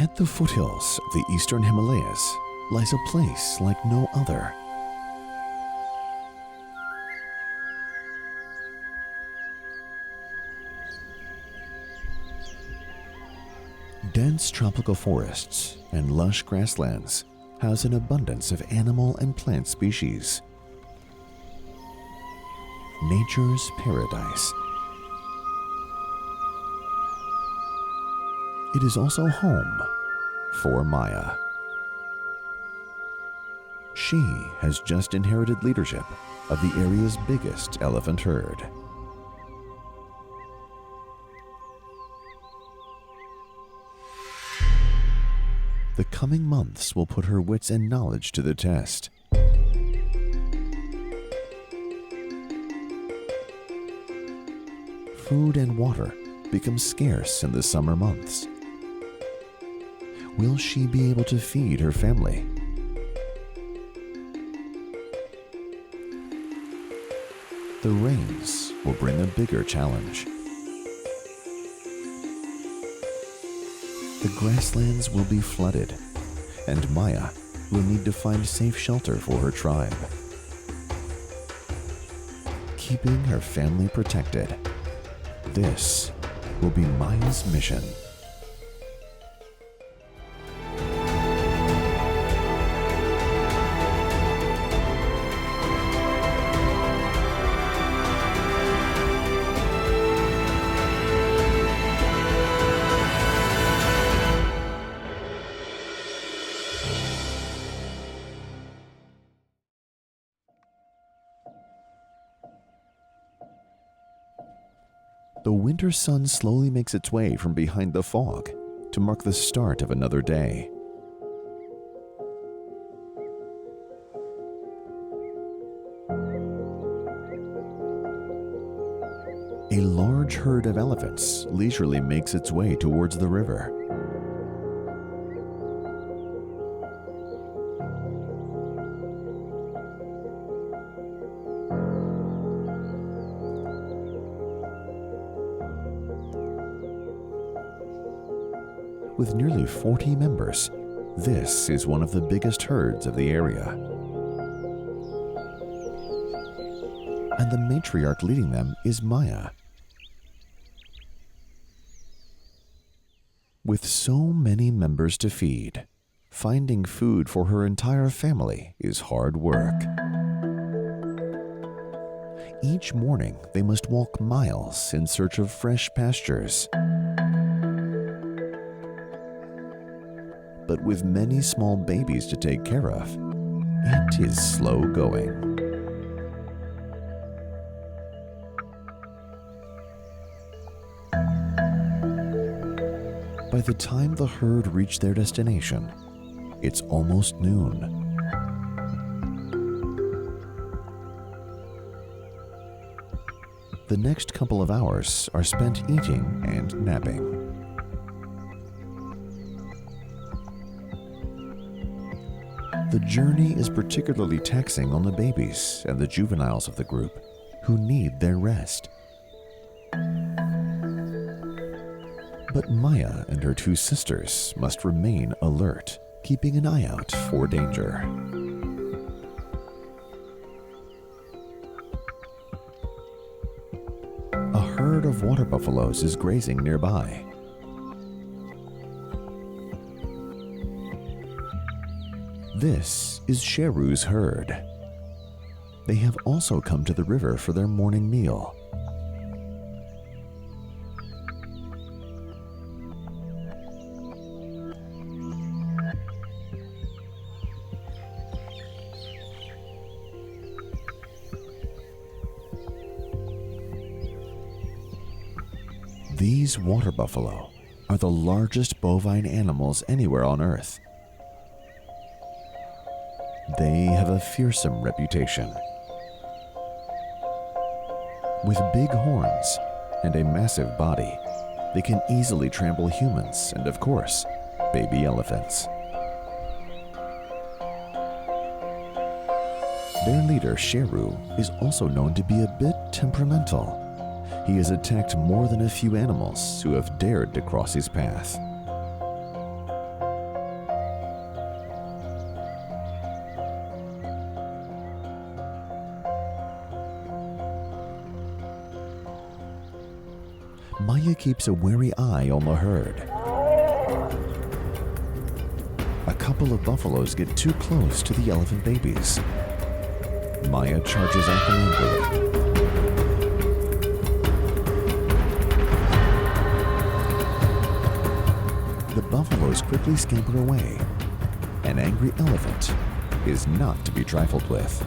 At the foothills of the eastern Himalayas lies a place like no other. Dense tropical forests and lush grasslands house an abundance of animal and plant species. Nature's paradise. It is also home for Maya. She has just inherited leadership of the area's biggest elephant herd. The coming months will put her wits and knowledge to the test. Food and water become scarce in the summer months. Will she be able to feed her family? The rains will bring a bigger challenge. The grasslands will be flooded, and Maya will need to find safe shelter for her tribe. Keeping her family protected. This will be Maya's mission. The winter sun slowly makes its way from behind the fog to mark the start of another day. A large herd of elephants leisurely makes its way towards the river. With nearly 40 members, this is one of the biggest herds of the area. And the matriarch leading them is Maya. With so many members to feed, finding food for her entire family is hard work. Each morning, they must walk miles in search of fresh pastures. But with many small babies to take care of, it is slow going. By the time the herd reach their destination, it's almost noon. The next couple of hours are spent eating and napping. The journey is particularly taxing on the babies and the juveniles of the group, who need their rest. But Maya and her two sisters must remain alert, keeping an eye out for danger. A herd of water buffaloes is grazing nearby. This is Sheru's herd. They have also come to the river for their morning meal. These water buffalo are the largest bovine animals anywhere on Earth. They have a fearsome reputation. With big horns and a massive body, they can easily trample humans and, of course, baby elephants. Their leader, Sheru, is also known to be a bit temperamental. He has attacked more than a few animals who have dared to cross his path. Maya keeps a wary eye on the herd. A couple of buffaloes get too close to the elephant babies. Maya charges at them angrily. The buffaloes quickly scamper away. An angry elephant is not to be trifled with.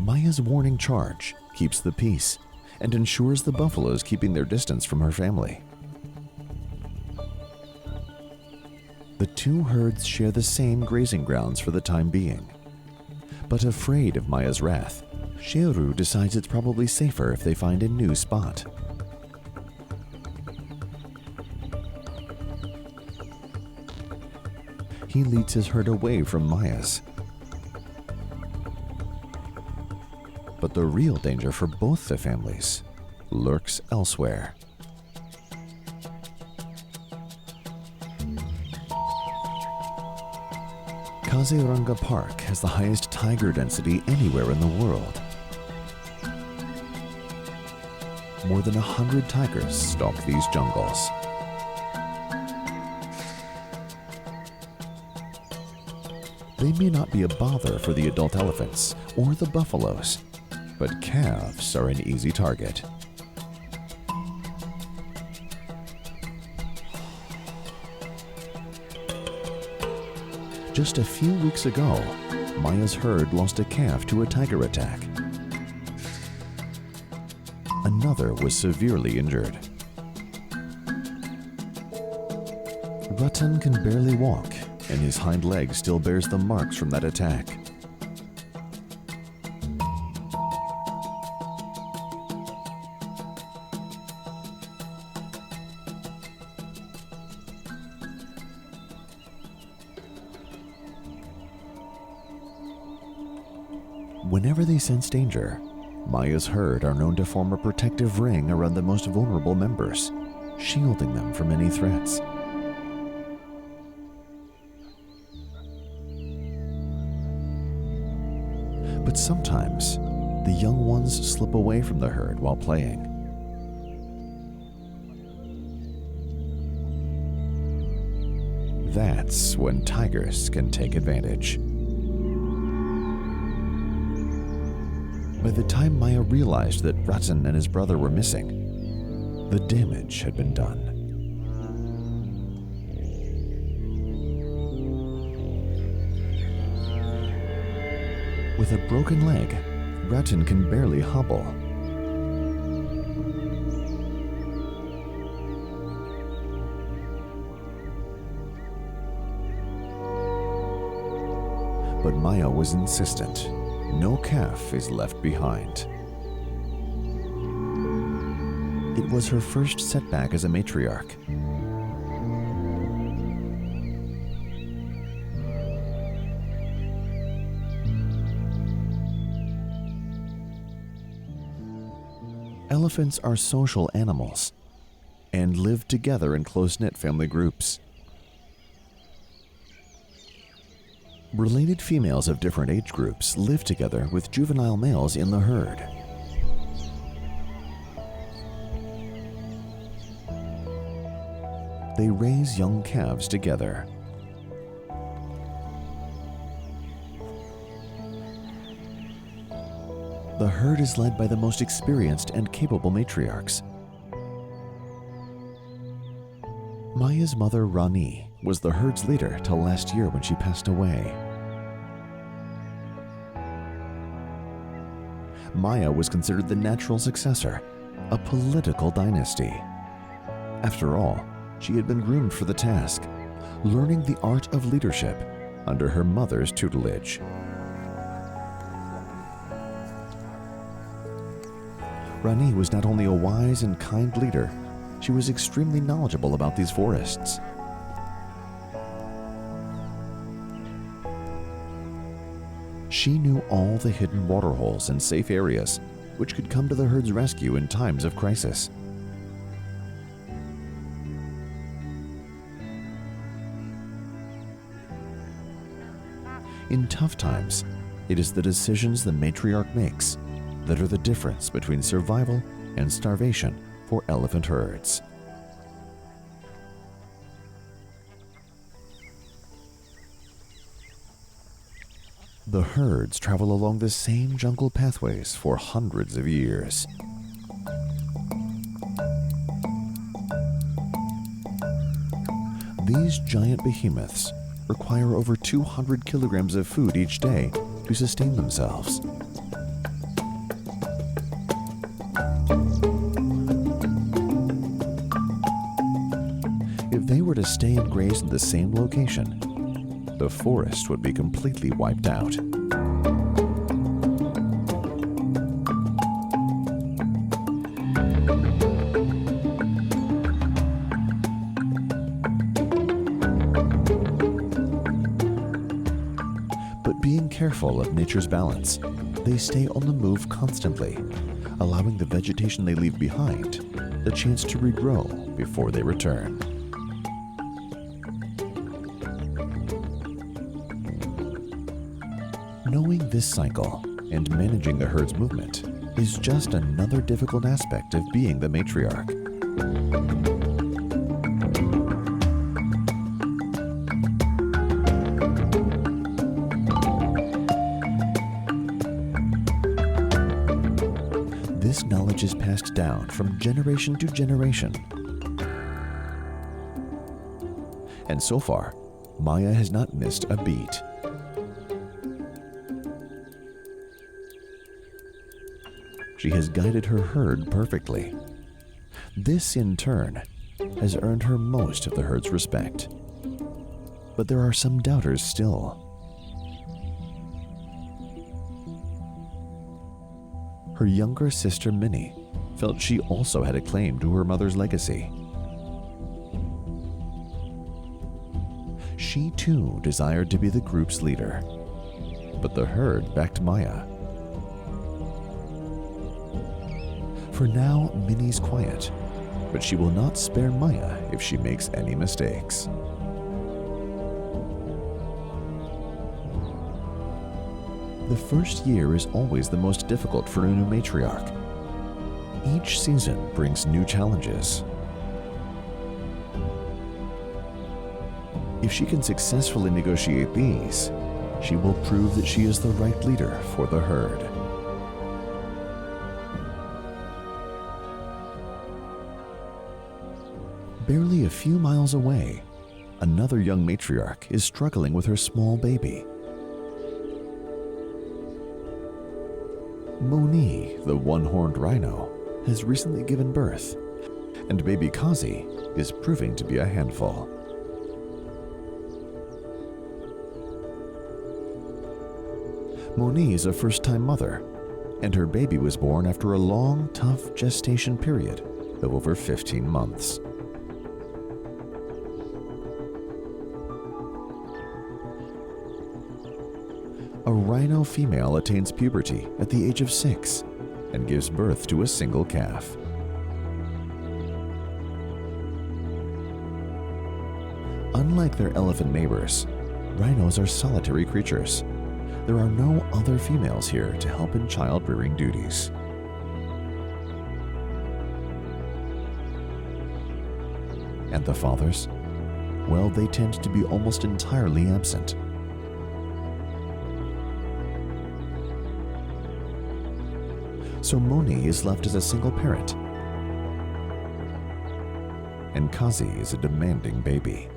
Maya's warning charge keeps the peace and ensures the buffaloes keeping their distance from her family. The two herds share the same grazing grounds for the time being. But afraid of Maya's wrath, Sheru decides it's probably safer if they find a new spot. He leads his herd away from Maya's. But the real danger for both the families lurks elsewhere. Kaziranga Park has the highest tiger density anywhere in the world. More than 100 tigers stalk these jungles. They may not be a bother for the adult elephants or the buffaloes, but calves are an easy target. Just a few weeks ago, Maya's herd lost a calf to a tiger attack. Another was severely injured. Ratan can barely walk, and his hind leg still bears the marks from that attack. Whenever they sense danger, Maya's herd are known to form a protective ring around the most vulnerable members, shielding them from any threats. But sometimes, the young ones slip away from the herd while playing. That's when tigers can take advantage. By the time Maya realized that Ratan and his brother were missing, the damage had been done. With a broken leg, Ratan can barely hobble. But Maya was insistent. No calf is left behind. It was her first setback as a matriarch. Elephants are social animals and live together in close-knit family groups. Related females of different age groups live together with juvenile males in the herd. They raise young calves together. The herd is led by the most experienced and capable matriarchs. Maya's mother, Rani, was the herd's leader till last year when she passed away. Maya was considered the natural successor, a political dynasty. After all, she had been groomed for the task, learning the art of leadership under her mother's tutelage. Rani was not only a wise and kind leader, she was extremely knowledgeable about these forests. She knew all the hidden waterholes and safe areas which could come to the herd's rescue in times of crisis. In tough times, it is the decisions the matriarch makes that are the difference between survival and starvation for elephant herds. The herds travel along the same jungle pathways for hundreds of years. These giant behemoths require over 200 kilograms of food each day to sustain themselves. If they were to stay and graze in the same location, the forest would be completely wiped out. But being careful of nature's balance, they stay on the move constantly, allowing the vegetation they leave behind the chance to regrow before they return. Knowing this cycle and managing the herd's movement is just another difficult aspect of being the matriarch. This knowledge is passed down from generation to generation. And so far, Maya has not missed a beat. She has guided her herd perfectly. This, in turn, has earned her most of the herd's respect. But there are some doubters still. Her younger sister, Minnie, felt she also had a claim to her mother's legacy. She too desired to be the group's leader, but the herd backed Maya. For now, Minnie's quiet, but she will not spare Maya if she makes any mistakes. The first year is always the most difficult for a new matriarch. Each season brings new challenges. If she can successfully negotiate these, she will prove that she is the right leader for the herd. Barely a few miles away, another young matriarch is struggling with her small baby. Moni, the one-horned rhino, has recently given birth, and baby Kazi is proving to be a handful. Moni is a first-time mother, and her baby was born after a long, tough gestation period of over 15 months. A rhino female attains puberty at the age of 6 and gives birth to a single calf. Unlike their elephant neighbors, rhinos are solitary creatures. There are no other females here to help in child-rearing duties. And the fathers? Well, they tend to be almost entirely absent. So Moni is left as a single parent, and Kazi is a demanding baby.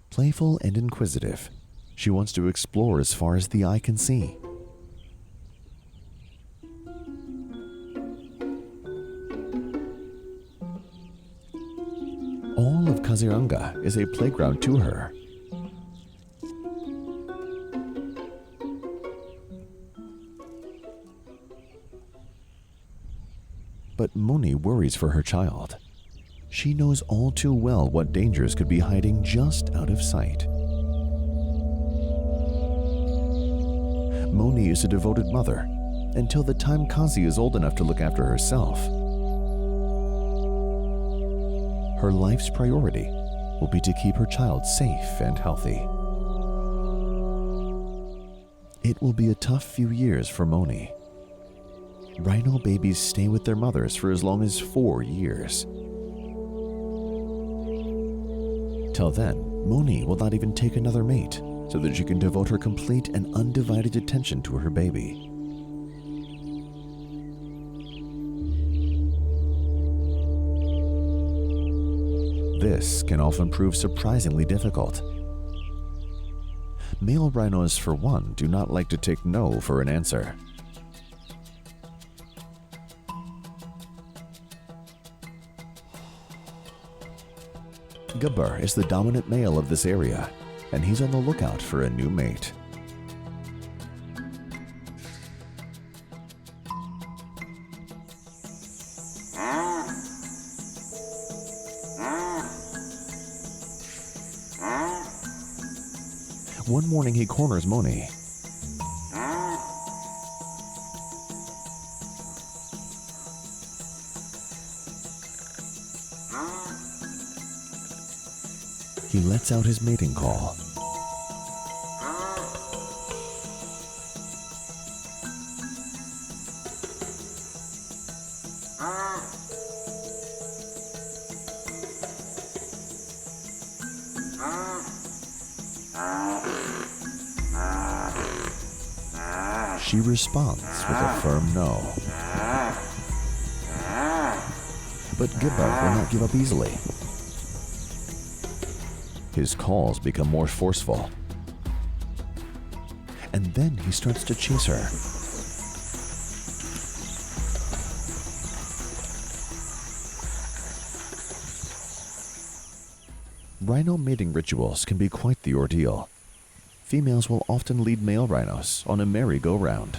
Playful and inquisitive, she wants to explore as far as the eye can see. All of Kaziranga is a playground to her. But Moni worries for her child. She knows all too well what dangers could be hiding just out of sight. Moni is a devoted mother until the time Kazi is old enough to look after herself. Her life's priority will be to keep her child safe and healthy. It will be a tough few years for Moni. Rhino babies stay with their mothers for as long as 4 years. Till then, Moni will not even take another mate so that she can devote her complete and undivided attention to her baby. This can often prove surprisingly difficult. Male rhinos, for one, do not like to take no for an answer. Gabbar is the dominant male of this area, and he's on the lookout for a new mate. One morning he corners Moni. He lets out his mating call. She responds with a firm no. But Gabbar will not give up easily. His calls become more forceful. And then he starts to chase her. Rhino mating rituals can be quite the ordeal. Females will often lead male rhinos on a merry-go-round.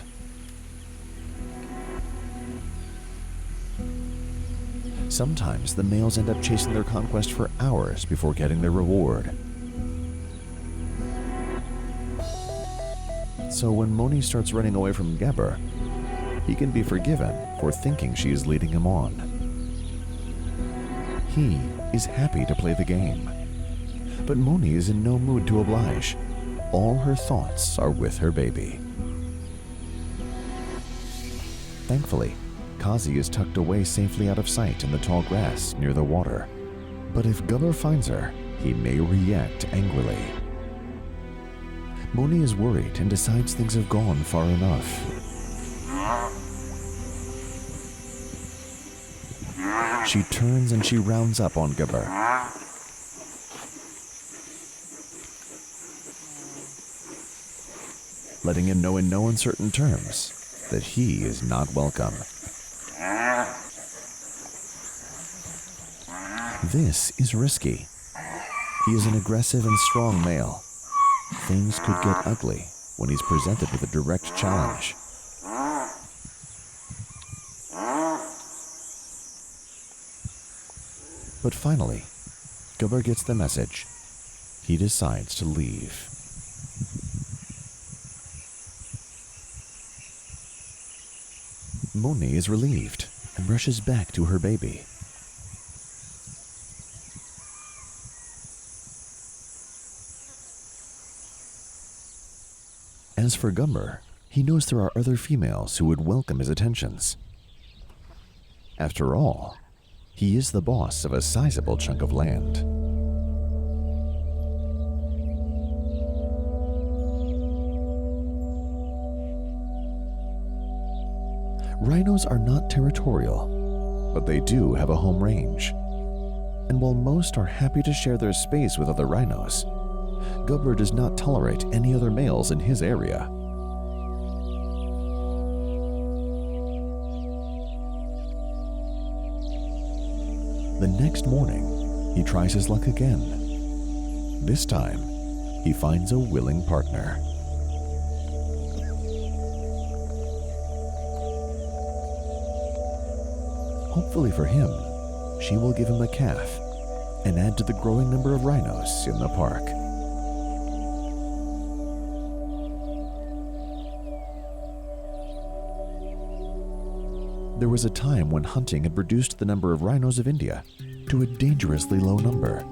Sometimes the males end up chasing their conquest for hours before getting their reward. So when Moni starts running away from Gabbar, he can be forgiven for thinking she is leading him on. He is happy to play the game, but Moni is in no mood to oblige. All her thoughts are with her baby. Thankfully, Kazi is tucked away safely out of sight in the tall grass near the water. But if Gabbar finds her, he may react angrily. Moni is worried and decides things have gone far enough. She turns and she rounds up on Gabbar. Letting him know in no uncertain terms that he is not welcome. This is risky. He is an aggressive and strong male. Things could get ugly when he's presented with a direct challenge. But finally, Gabbar gets the message. He decides to leave. Moni is relieved and rushes back to her baby. As for Gabbar, he knows there are other females who would welcome his attentions. After all, he is the boss of a sizable chunk of land. Rhinos are not territorial, but they do have a home range. And while most are happy to share their space with other rhinos, Gabbar does not tolerate any other males in his area. The next morning, he tries his luck again. This time, he finds a willing partner. Hopefully for him, she will give him a calf and add to the growing number of rhinos in the park. There was a time when hunting had reduced the number of rhinos of India to a dangerously low number.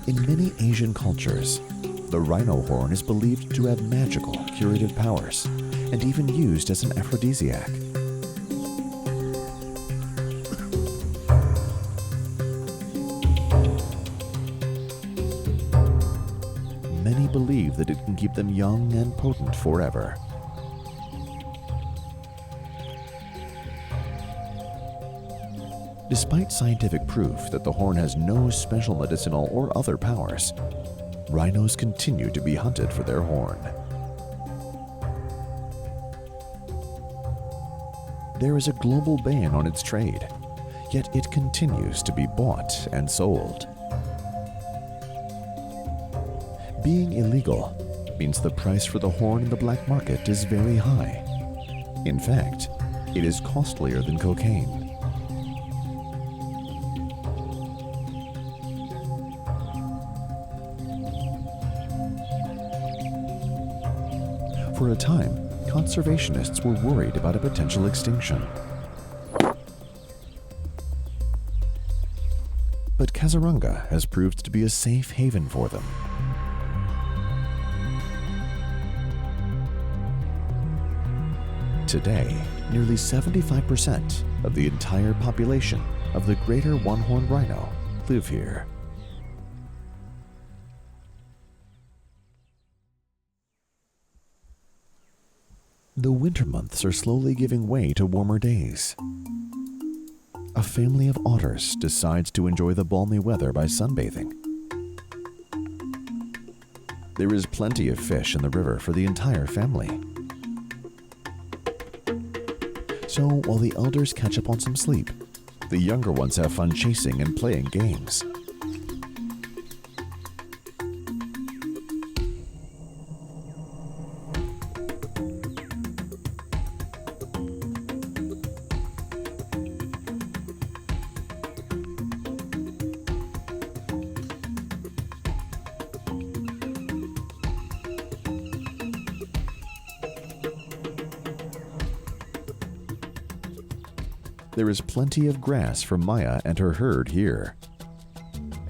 In many Asian cultures, the rhino horn is believed to have magical, curative powers, and even used as an aphrodisiac. Many believe that it can keep them young and potent forever. Despite scientific proof that the horn has no special medicinal or other powers, rhinos continue to be hunted for their horn. There is a global ban on its trade, yet it continues to be bought and sold. Being illegal means the price for the horn in the black market is very high. In fact, it is costlier than cocaine. For a time, conservationists were worried about a potential extinction. But Kaziranga has proved to be a safe haven for them. Today, nearly 75% of the entire population of the greater one-horned rhino live here. The winter months are slowly giving way to warmer days. A family of otters decides to enjoy the balmy weather by sunbathing. There is plenty of fish in the river for the entire family. So while the elders catch up on some sleep, the younger ones have fun chasing and playing games. There is plenty of grass for Maya and her herd here,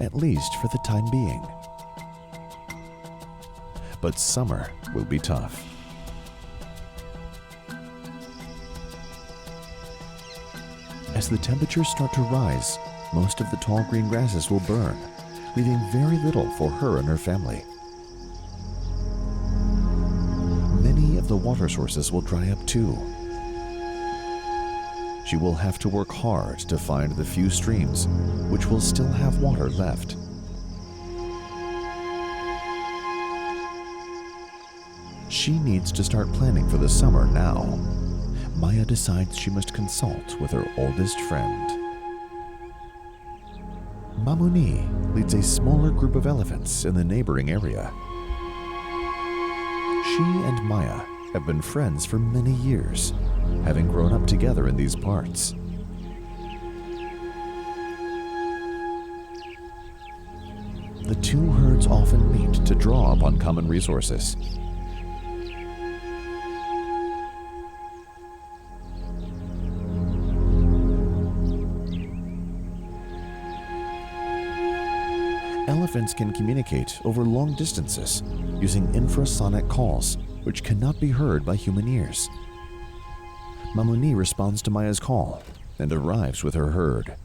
at least for the time being. But summer will be tough. As the temperatures start to rise, most of the tall green grasses will burn, leaving very little for her and her family. Many of the water sources will dry up too. She will have to work hard to find the few streams which will still have water left. She needs to start planning for the summer now. Maya decides she must consult with her oldest friend. Mamuni leads a smaller group of elephants in the neighboring area. She and Maya have been friends for many years, having grown up together in these parts. The two herds often meet to draw upon common resources. Elephants can communicate over long distances using infrasonic calls, which cannot be heard by human ears. Mamuni responds to Maya's call and arrives with her herd.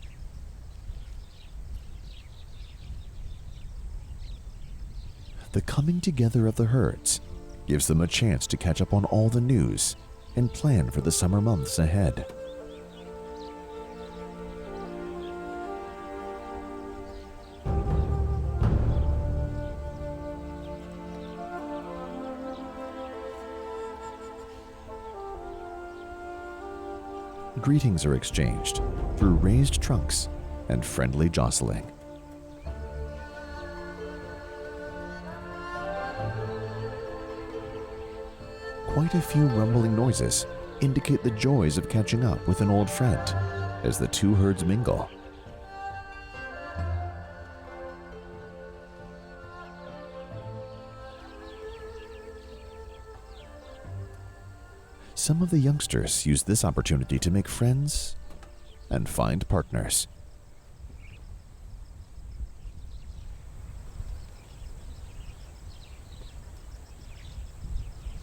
The coming together of the herds gives them a chance to catch up on all the news and plan for the summer months ahead. Greetings are exchanged through raised trunks and friendly jostling. quite a few rumbling noises indicate the joys of catching up with an old friend as the two herds mingle. Some of the youngsters use this opportunity to make friends and find partners.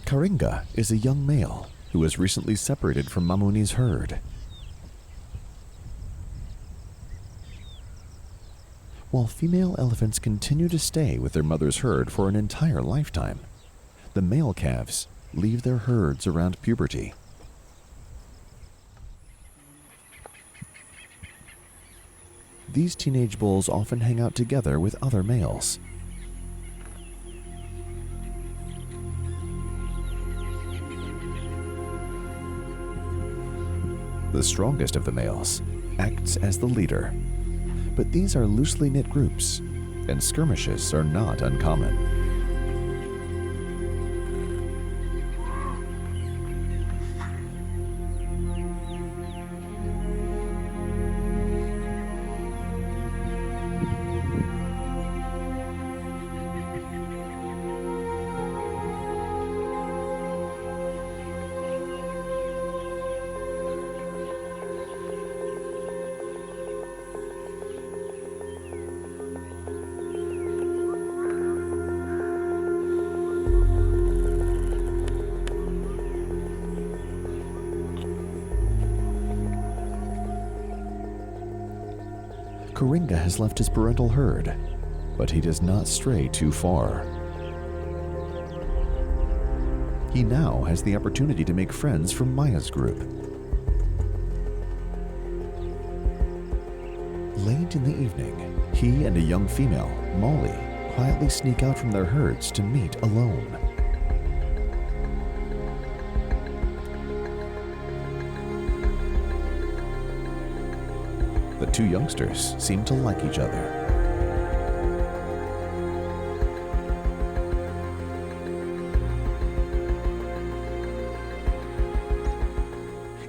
Karinga is a young male who was recently separated from Mamuni's herd. While female elephants continue to stay with their mother's herd for an entire lifetime, the male calves leave their herds around puberty. These teenage bulls often hang out together with other males. The strongest of the males acts as the leader, but these are loosely knit groups, and skirmishes are not uncommon. Karinga has left his parental herd, but he does not stray too far. He now has the opportunity to make friends from Maya's group. Late in the evening, he and a young female, Molly, quietly sneak out from their herds to meet alone. The two youngsters seem to like each other.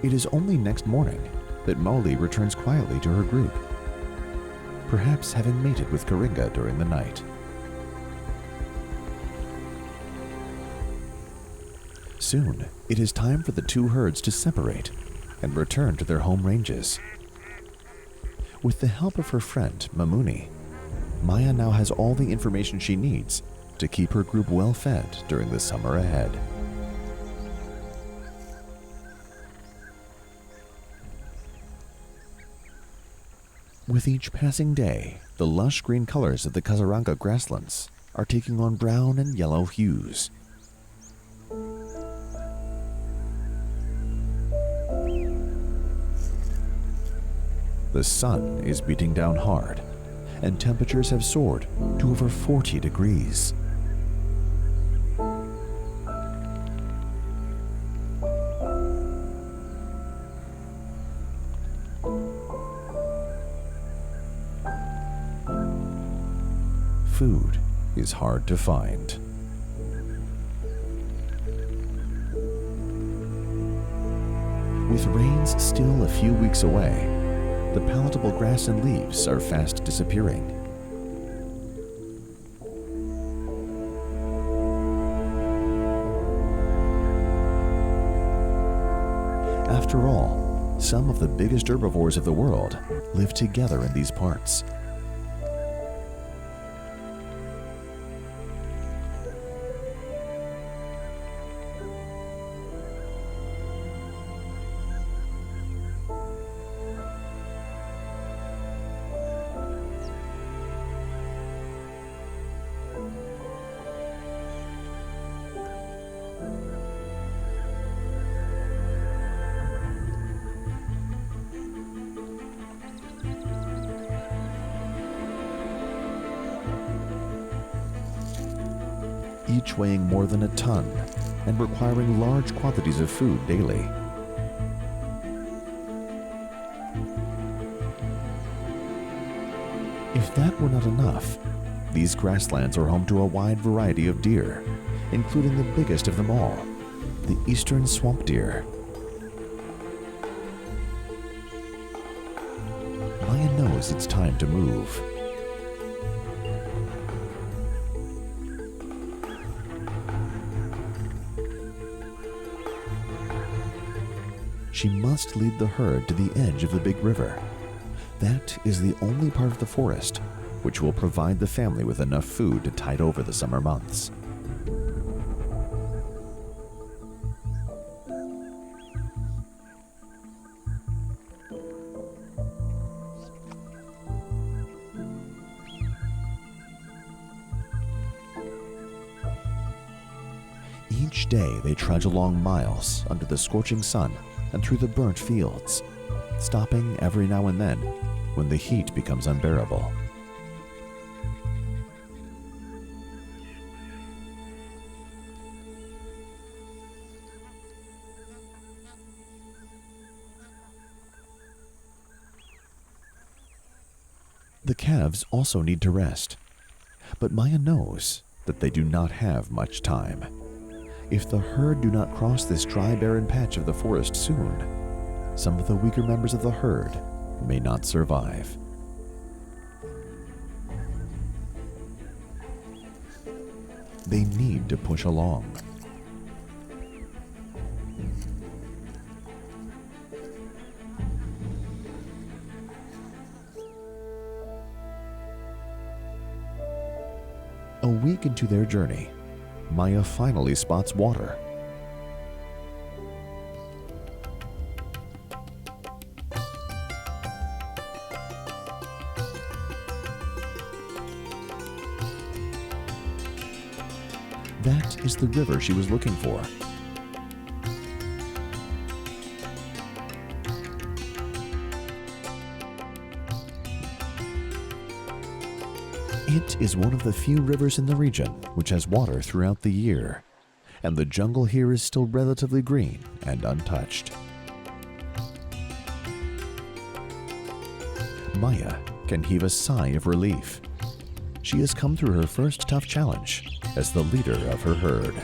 It is only next morning that Molly returns quietly to her group, perhaps having mated with Karinga during the night. Soon, it is time for the two herds to separate and return to their home ranges. With the help of her friend, Mamuni, Maya now has all the information she needs to keep her group well fed during the summer ahead. With each passing day, the lush green colors of the Kazaranga grasslands are taking on brown and yellow hues. The sun is beating down hard, and temperatures have soared to over 40 degrees. Food is hard to find. With rains still a few weeks away, the palatable grass and leaves are fast disappearing. After all, some of the biggest herbivores of the world live together in these parts. Each weighing more than a ton and requiring large quantities of food daily. If that were not enough, these grasslands are home to a wide variety of deer, including the biggest of them all, the eastern swamp deer. Maya knows it's time to move. She must lead the herd to the edge of the big river. That is the only part of the forest which will provide the family with enough food to tide over the summer months. Each day they trudge along miles under the scorching sun and through the burnt fields, stopping every now and then when the heat becomes unbearable. The calves also need to rest, but Maya knows that they do not have much time. If the herd do not cross this dry, barren patch of the forest soon, some of the weaker members of the herd may not survive. They need to push along. A week into their journey, Maya finally spots water. That is the river she was looking for. It is one of the few rivers in the region which has water throughout the year, and the jungle here is still relatively green and untouched. Maya can heave a sigh of relief. She has come through her first tough challenge as the leader of her herd.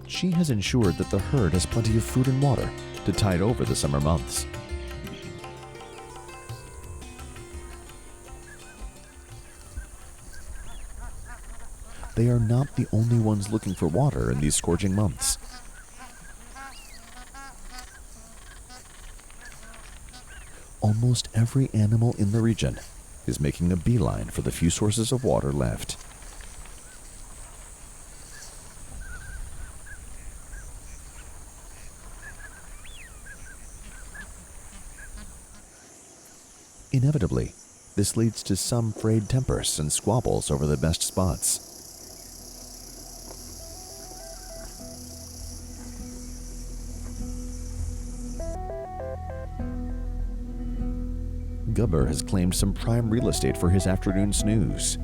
She has ensured that the herd has plenty of food and water to tide over the summer months. They are not the only ones looking for water in these scorching months. Almost every animal in the region is making a beeline for the few sources of water left. Inevitably, this leads to some frayed tempers and squabbles over the best spots. Gubber has claimed some prime real estate for his afternoon snooze.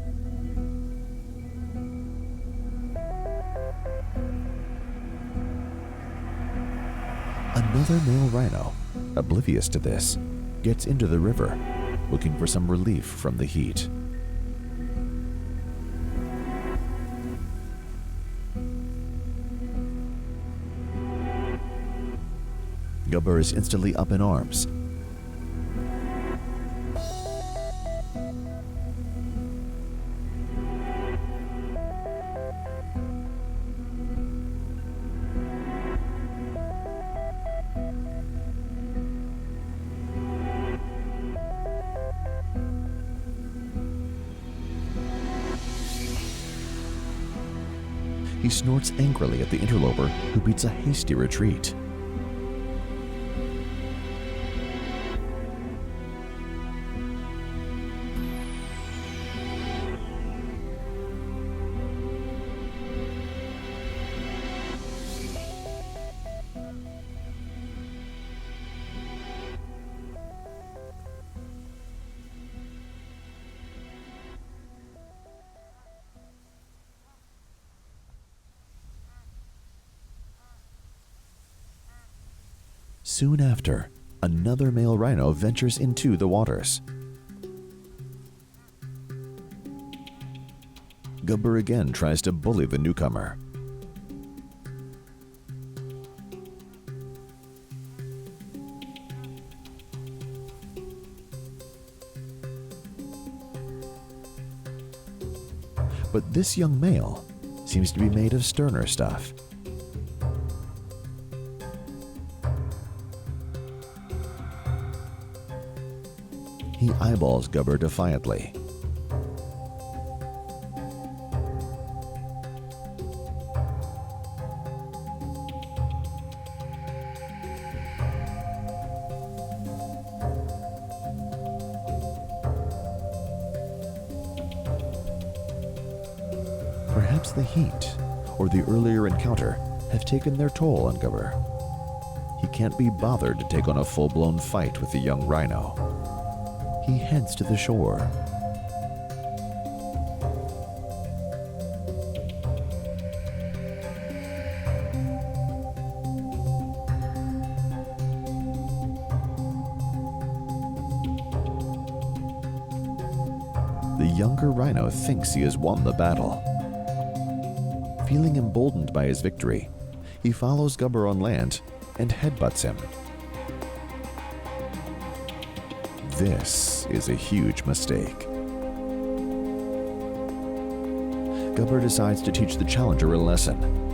Another male rhino, oblivious to this, gets into the river, looking for some relief from the heat. Gubber is instantly up in arms. He snorts angrily at the interloper, who beats a hasty retreat. Soon after, another male rhino ventures into the waters. Gubber again tries to bully the newcomer, This young male seems to be made of sterner stuff. He eyeballs Gubber defiantly. Perhaps the heat or the earlier encounter have taken their toll on Gubber. He can't be bothered to take on a full-blown fight with the young rhino. He heads to the shore. The younger rhino thinks he has won the battle. Feeling emboldened by his victory, he follows Gubber on land and headbutts him. This is a huge mistake. Gubber decides to teach the challenger a lesson.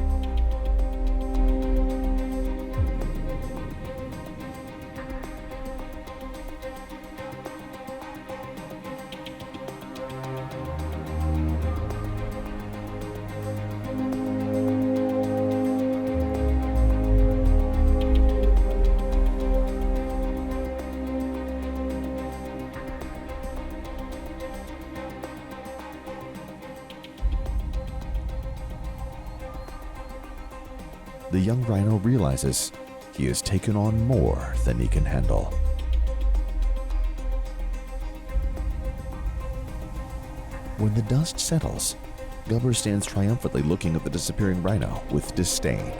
The young rhino realizes he has taken on more than he can handle. When the dust settles, Gubber stands triumphantly looking at the disappearing rhino with disdain.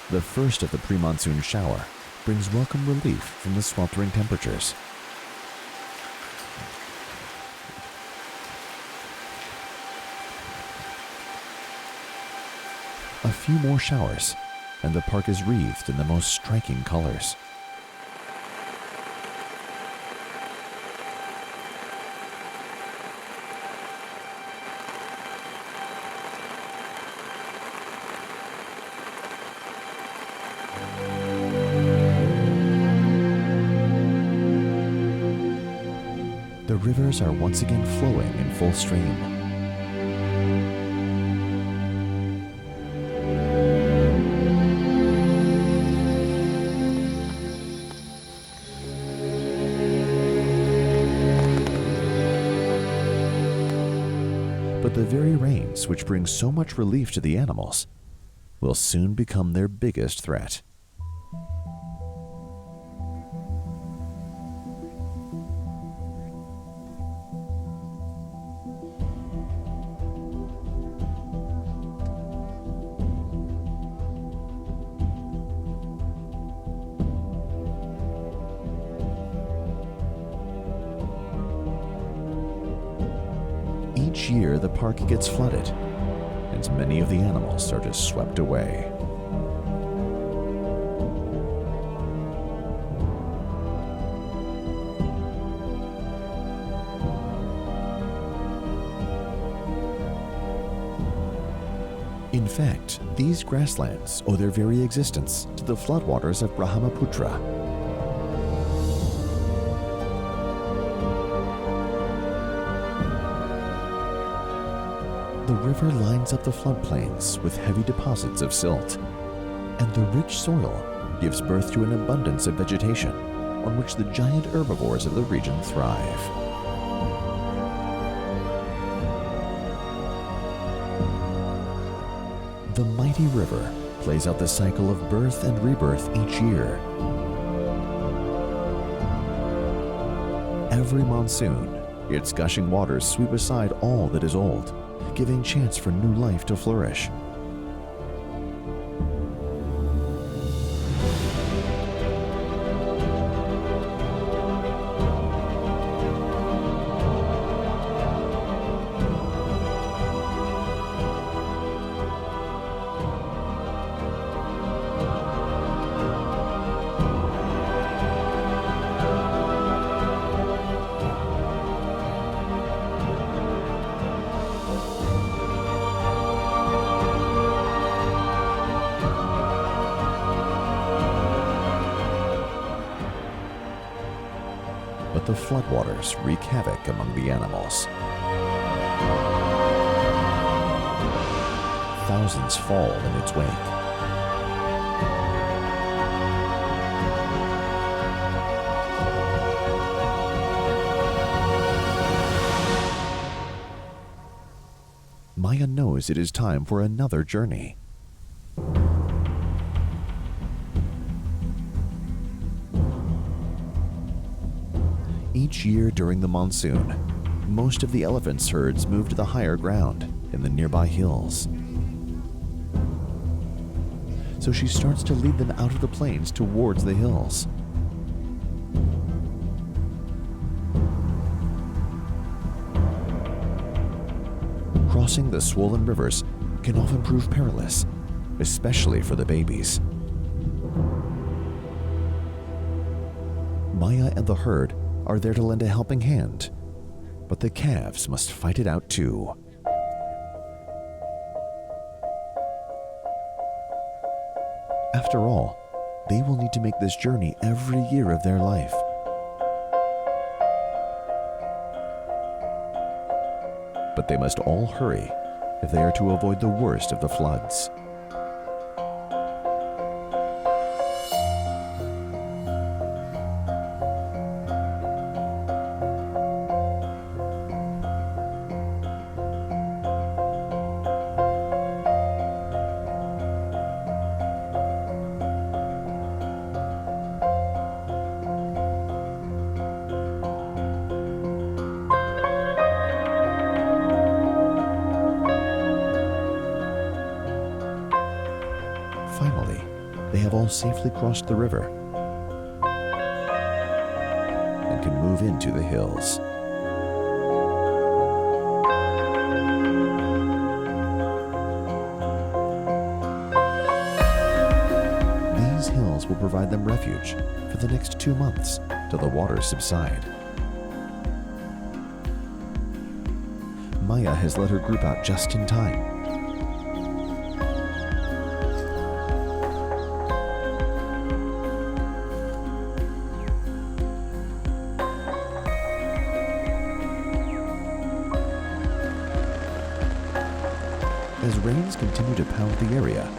The first of the pre-monsoon shower brings welcome relief from the sweltering temperatures. A few more showers, and the park is wreathed in the most striking colors. The rivers are once again flowing in full stream. But the very rains which bring so much relief to the animals will soon become their biggest threat. Each year, the park gets flooded, and many of the animals are just swept away. In fact, these grasslands owe their very existence to the floodwaters of Brahmaputra. The river lines up the floodplains with heavy deposits of silt, and the rich soil gives birth to an abundance of vegetation on which the giant herbivores of the region thrive. The mighty river plays out the cycle of birth and rebirth each year. Every monsoon, its gushing waters sweep aside all that is old, giving chance for new life to flourish. the floodwaters wreak havoc among the animals. Thousands fall in its wake. Maya knows it is time for another journey. Each year during the monsoon, most of the elephants' herds move to the higher ground in the nearby hills. So she starts to lead them out of the plains towards the hills. Crossing the swollen rivers can often prove perilous, especially for the babies. Maya and the herd are there to lend a helping hand, but the calves must fight it out too. After all, they will need to make this journey every year of their life. But they must all hurry if they are to avoid the worst of the floods. Finally, they have all safely crossed the river and can move into the hills. These hills will provide them refuge for the next 2 months till the waters subside. Maya has led her group out just in time. As rains continue to pound the area,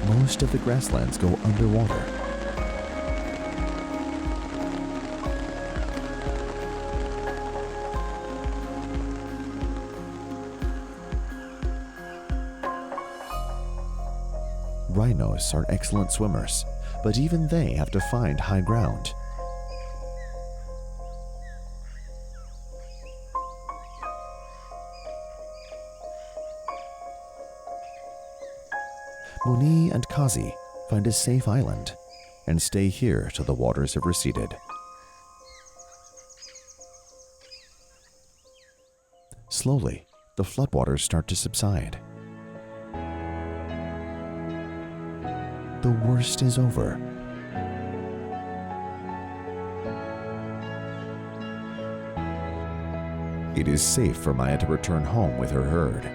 most of the grasslands go underwater. Rhinos are excellent swimmers, but even they have to find high ground. Muni and Kazi find a safe island and stay here till the waters have receded. Slowly, the floodwaters start to subside. The worst is over. It is safe for Maya to return home with her herd.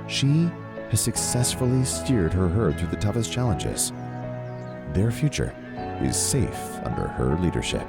She has successfully steered her herd through the toughest challenges. Their future is safe under her leadership.